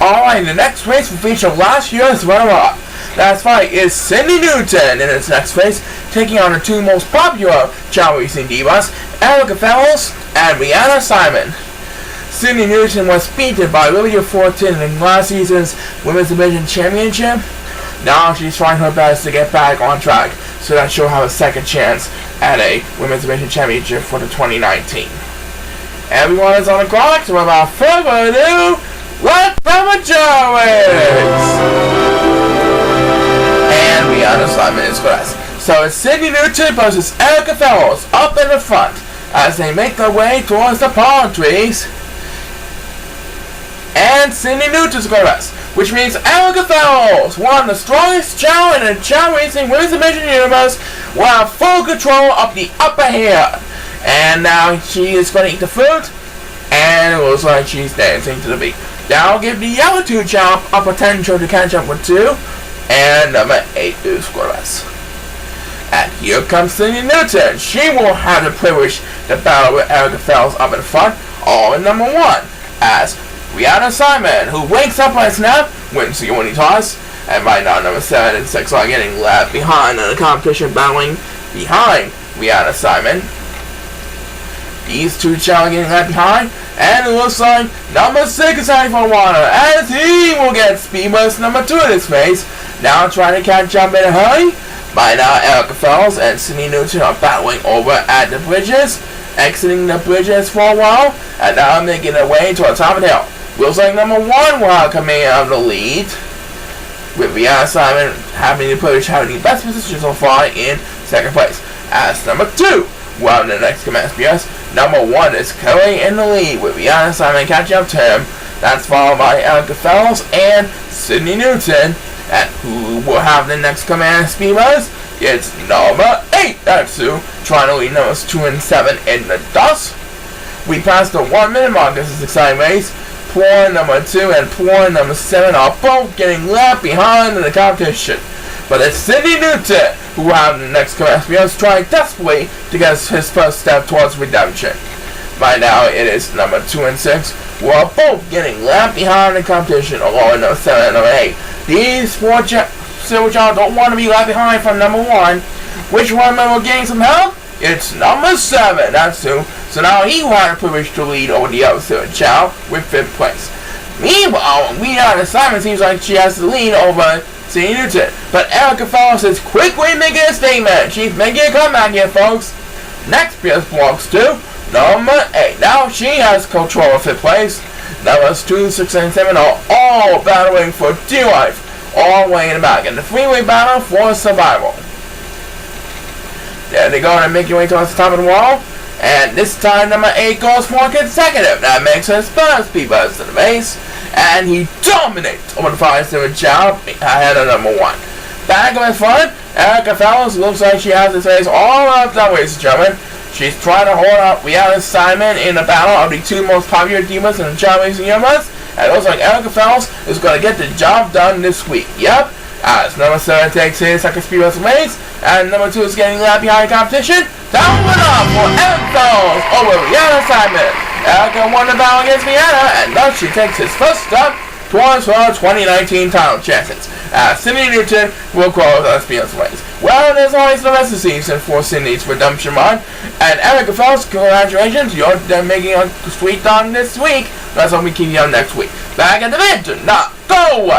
Alright, the next race will feature last year's runner-up. That's right, is Cindy Newton in its next race, taking on the two most popular Chao racing divas, Erica Fellows and Rihanna Simon. Cindy Newton was beaten by Olivia Fortin in last season's Women's Division Championship. Now she's trying her best to get back on track so that she'll have a second chance at a Women's Division Championship for the 2019. Everyone is on the clock, so without further ado, let's have a Chao race! And Rihanna Simon is first. So it's Cindy Newton versus Erica Fellows up in the front as they make their way towards the palm trees. And Cindy Newton's going rest, which means Erica Fellows, one of the strongest Chao in the Chao Racing Women's Division universe, will have full control of the upper hand. And now she is going to eat the fruit, and it looks like she's dancing to the beat. Now I'll give the other two Chao a potential to catch up with 2, and number 8 is Squirrels. And here comes Cindy Newton. She will have the privilege to battle with Erica Fellows up in front, all in number 1, as Rihanna Simon, who wakes up on a snap, wins the only toss, and right now number 7 and 6 are getting left behind in the competition, battling behind Rihanna Simon. These two Chao are getting left behind, and it looks like number 6 is heading for water, as he will get speed boost number 2 in his face. Now trying to catch up in a hurry. By now Erica Fellows and Cindy Newton are battling over at the bridges, exiting the bridges for a while, and now making their way to the top of the hill. Looks like number 1 will have command of the lead, with Rihanna Simon having the privilege having the best position so far in second place. As number 2 will have the next command SPS. Number 1 is currently in the lead, with Rihanna Simon catching up to him. That's followed by Erica Fellows and Cindy Newton. And who will have the next command speed buzz? It's number 8, that's who, trying to lead numbers 2 and 7 in the dust. We passed the 1 minute mark. This is an exciting race. Poor number 2 and poor number 7 are both getting left behind in the competition. But it's Cindy Newton who will have the next command speed buzz, trying desperately to get his first step towards redemption. By now it is number 2 and 6 who are both getting left behind in the competition, along with number 7 and number 8. These 4 Silver Chao don't want to be left behind from number 1. Which one will gain some help? It's number 7, that's who. So now he will have the privilege to lead over the other Silver Chao with 5th place. Meanwhile, Rihanna Simon seems like she has the lead over Cindy Newton. But Erica Fellows is quickly making a statement. She's making a comeback here, folks. Next PS belongs to number 8. Now she has control of 5th place. Numbers 2, 6, and 7 are all battling for dear life, all the way in the back in the freeway battle for survival. There they go, and make your way towards the top of the wall. And this time number 8 goes for consecutive. That makes his first speed buzz to the base. And he dominates over the 5-7 Chao ahead of number 1. Back in front, Erica Fellows looks like she has his face all up that way, gentlemen. She's trying to hold up Rihanna Simon in the battle of the 2 most popular divas in the Chao Racing universe. And it looks like Erica Fellows is going to get the job done this week. Yep. As number 7 takes his second speed buzz race, and number 2 is getting left behind competition. Down went up for Erica Fellows over Rihanna Simon. Erica won the battle against Rihanna, and thus she takes his first step towards her 2019 title chances. Cindy Newton will close on speed buzz race. Well, there's always the rest of the season for Cindy's redemption run. And Erica Fellows, congratulations, you're making a sweet done this week. That's what we keep you on next week. Back at the venture, not go away.